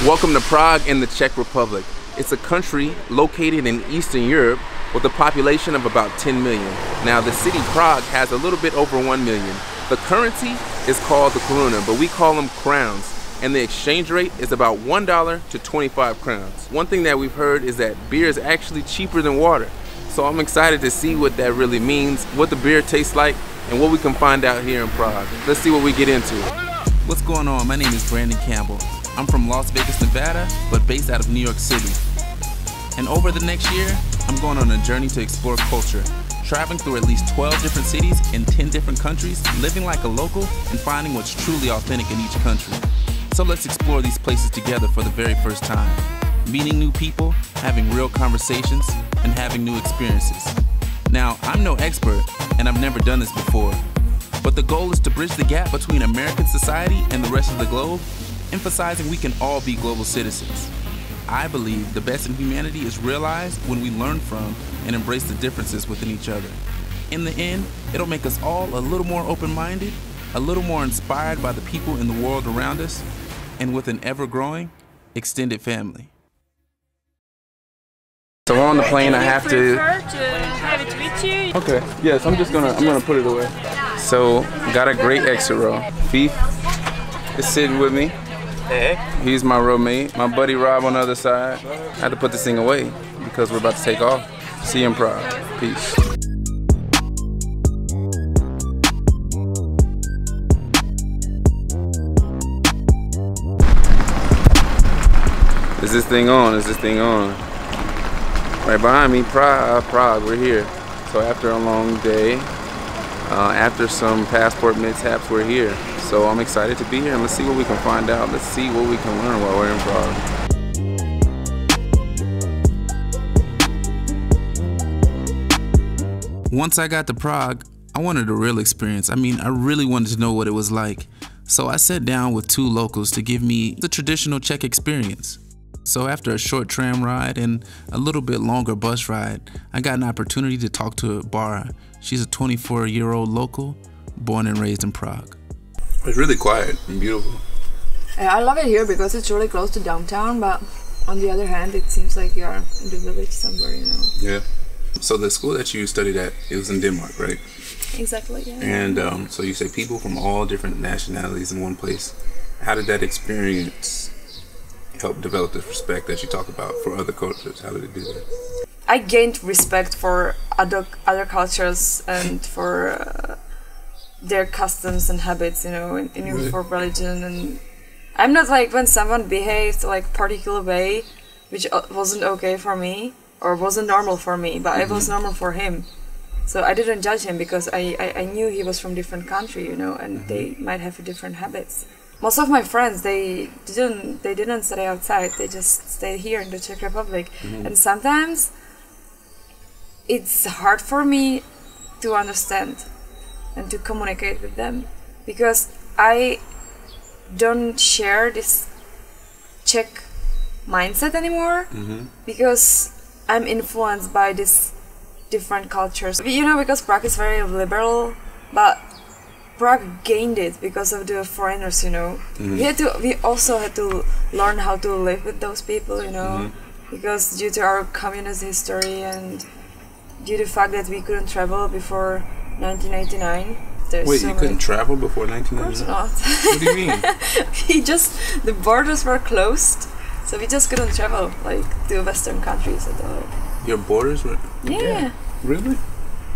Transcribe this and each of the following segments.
Welcome to Prague in the Czech Republic. It's a country located in Eastern Europe with a population of about 10 million. Now the city Prague has a little bit over 1 million. The currency is called the koruna, but we call them crowns. And the exchange rate is about $1 to 25 crowns. One thing that we've heard is that beer is actually cheaper than water. So I'm excited to see what that really means, what the beer tastes like, and what we can find out here in Prague. Let's see what we get into. What's going on? My name is Brandon Campbell. I'm from Las Vegas, Nevada, but based out of New York City. And over the next year, I'm going on a journey to explore culture, traveling through at least 12 different cities in 10 different countries, living like a local, and finding what's truly authentic in each country. So let's explore these places together for the very first time, meeting new people, having real conversations, and having new experiences. Now, I'm no expert, and I've never done this before, but the goal is to bridge the gap between American society and the rest of the globe, emphasizing we can all be global citizens. I believe the best in humanity is realized when we learn from and embrace the differences within each other. In the end, it'll make us all a little more open-minded, a little more inspired by the people in the world around us, and with an ever-growing extended family. So we're on the plane. I have to have it with you. Okay. Yes, I'm gonna put it away. So got a great exit row. Fief is sitting with me. Hey. He's my roommate. My buddy Rob on the other side. I had to put this thing away because we're about to take off. See you in Prague. Peace. Is this thing on? Is this thing on? Right behind me, Prague, we're here. So after a long day, after some passport mishaps, we're here. So I'm excited to be here and let's see what we can find out. Let's see what we can learn while we're in Prague. Once I got to Prague, I wanted a real experience. I mean, I really wanted to know what it was like. So I sat down with two locals to give me the traditional Czech experience. So after a short tram ride and a little bit longer bus ride, I got an opportunity to talk to Bara. She's a 24-year-old local, born and raised in Prague. It's really quiet and beautiful. I love it here because it's really close to downtown, but on the other hand, it seems like you are in the village somewhere, you know. Yeah. So the school that you studied at, it was in Denmark, right? Exactly, yeah. And so you say people from all different nationalities in one place. How did that experience help develop this respect that you talk about for other cultures? How did it do that? I gained respect for other cultures and for their customs and habits, you know, in Really? for religion. And I'm not like when someone behaved like particular way, which wasn't okay for me or wasn't normal for me, but it was normal for him. So I didn't judge him because I knew he was from different country, you know, and they might have different habits. Most of my friends, they didn't study outside. They just stayed here in the Czech Republic. And sometimes it's hard for me to understand and to communicate with them because I don't share this Czech mindset anymore because I'm influenced by these different cultures. You know, because Prague is very liberal, but Prague gained it because of the foreigners, you know. We also had to learn how to live with those people, you know, because due to our communist history and due to the fact that we couldn't travel before 1989. Wait, you couldn't travel before 1989? Of course not. What do you mean? The borders were closed, so we just couldn't travel like to Western countries at all. Your borders were? Yeah. Really?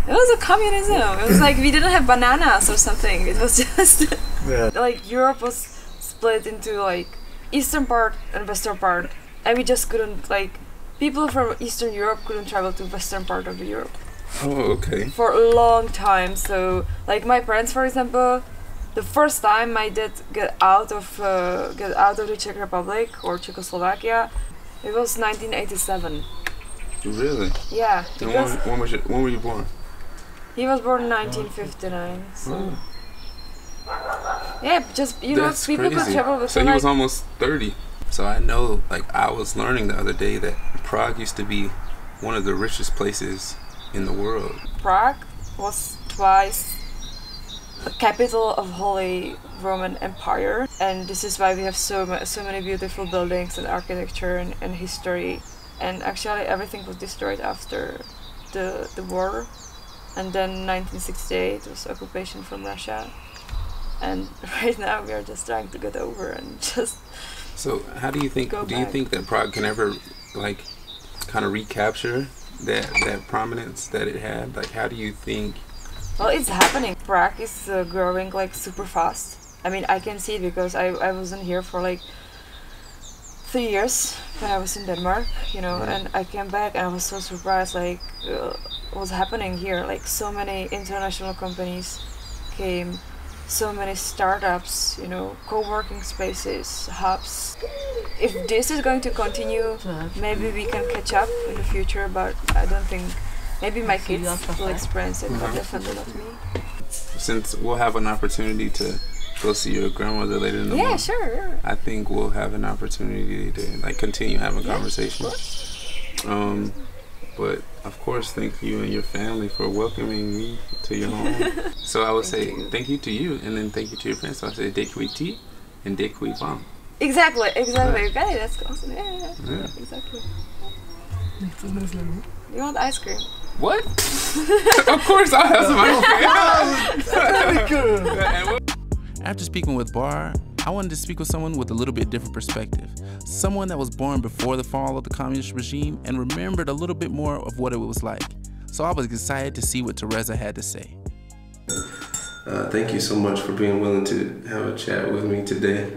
It was a communism. It was like we didn't have bananas or something. It was just like Europe was split into like eastern part and western part, and we just couldn't, like, people from Eastern Europe couldn't travel to western part of Europe. Oh, okay. For a long time. So like my parents, for example, the first time my dad get out of the Czech Republic or Czechoslovakia, it was 1987. Really? Yeah. And when were you born? He was born in 1959. So yeah, just people crazy. could travel with. So he was almost 30. So I know, like, I was learning the other day that Prague used to be one of the richest places in the world. Prague was twice capital of Holy Roman Empire, and this is why we have so many beautiful buildings and architecture and history. And actually, everything was destroyed after the war, and then 1968 was occupation from Russia, and right now we are just trying to get over and just. So, how do you think? Do you think that Prague can ever, like, kind of recapture that prominence that it had? Like, how do you think? Well, it's happening. Prague is growing like super fast. I mean, I can see it because I wasn't here for like 3 years when I was in Denmark, you know, and I came back and I was so surprised, like, what's happening here. Like, so many international companies came, so many startups, you know, co-working spaces, hubs. If this is going to continue, maybe we can catch up in the future, but I don't think. Maybe my kids will experience it, but definitely not me. Since we'll have an opportunity to go see your grandmother later in the month. Yeah, sure. I think we'll have an opportunity to like continue having conversations. But of course, thank you and your family for welcoming me to your home. So I would say thank you to you, and then thank you to your parents. So I say děkuji and děkuji vám. Exactly. You got it. That's awesome. Yeah. Exactly. You want ice cream? What? Of course I'll have some ice cream. After speaking with Bar, I wanted to speak with someone with a little bit different perspective. Someone that was born before the fall of the communist regime and remembered a little bit more of what it was like. So I was excited to see what Teresa had to say. Thank you so much for being willing to have a chat with me today.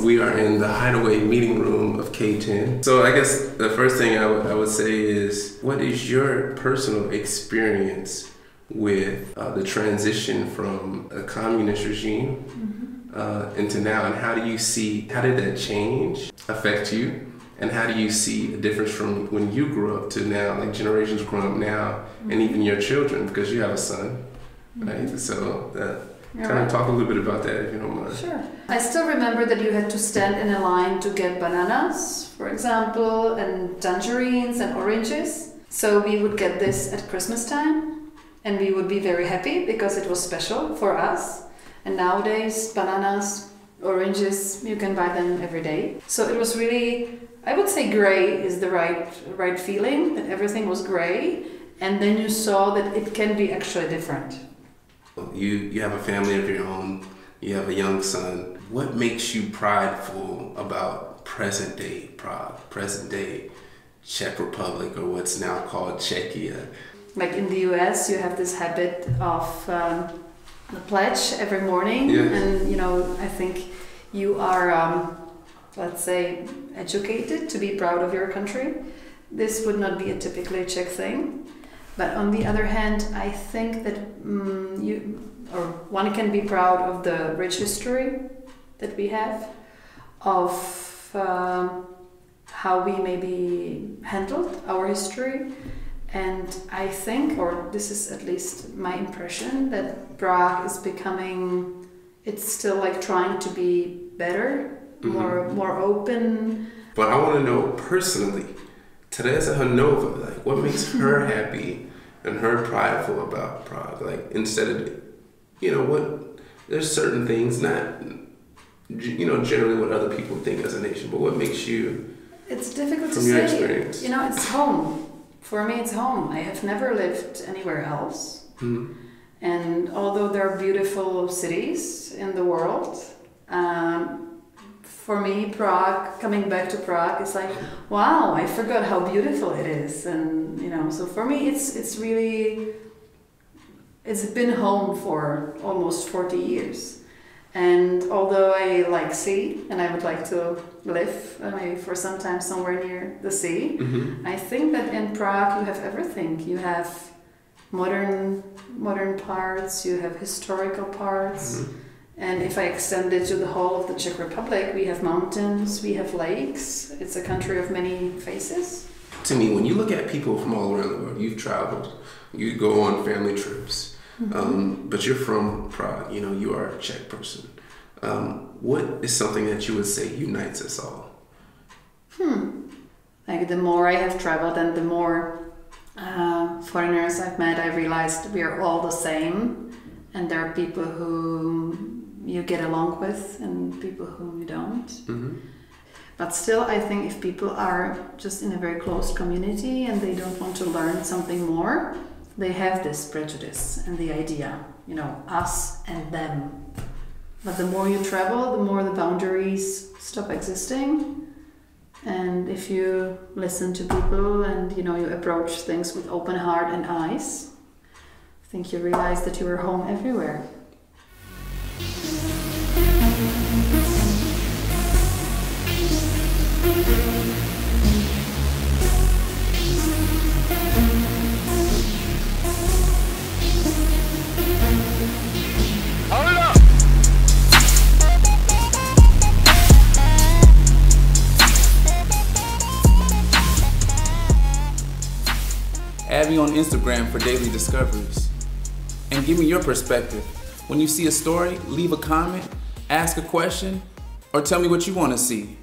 We are in the Hideaway meeting room of K10. So I guess the first thing I would say is, what is your personal experience with the transition from a communist regime into now, and how did that change affect you, and how do you see a difference from when you grew up to now, like generations growing up now, and even your children, because you have a son, right? So kind of talk a little bit about that, if you don't mind. Sure. I still remember that you had to stand in a line to get bananas, for example, and tangerines and oranges. So we would get this at Christmas time, and we would be very happy because it was special for us. And nowadays, bananas, oranges, you can buy them every day. So it was really, I would say gray is the right feeling, that everything was gray. And then you saw that it can be actually different. You have a family of your own, you have a young son. What makes you prideful about present day Prague, present day Czech Republic, or what's now called Czechia? Like in the US, you have this habit of the pledge every morning, and you know, I think you are, let's say, educated to be proud of your country. This would not be a typically Czech thing. But on the other hand, I think that one can be proud of the rich history that we have, of how we maybe handled our history. And I think, or this is at least my impression, that Prague is becoming, it's still like trying to be better, more open. But I want to know personally, Teresa Hanova, like, what makes her happy and her prideful about Prague? Like, instead of, you know, there's certain things, not, you know, generally what other people think as a nation, but what makes you, it's difficult to from your say. experience? You know, it's home. For me, it's home. I have never lived anywhere else. And although there are beautiful cities in the world, for me, Prague, coming back to Prague, is like, wow, I forgot how beautiful it is. And, you know, so for me, it's really, it's been home for almost 40 years. And although I like sea, and I would like to live maybe for some time somewhere near the sea, I think that in Prague you have everything. You have modern parts, you have historical parts. And if I extend it to the whole of the Czech Republic, we have mountains, we have lakes. It's a country of many faces. To me, when you look at people from all around the world, you've traveled, you go on family trips, but you're from Prague, you know, you are a Czech person. What is something that you would say unites us all? Like the more I have traveled and the more foreigners I've met, I realized we are all the same. and there are people who you get along with and people whom you don't. But still, I think if people are just in a very closed community and they don't want to learn something more, they have this prejudice and the idea, you know, us and them. But the more you travel, the more the boundaries stop existing. And if you listen to people and, you know, you approach things with open heart and eyes, I think you realize that you are home everywhere. Add me on Instagram for daily discoveries. And give me your perspective. When you see a story, leave a comment, ask a question, or tell me what you want to see.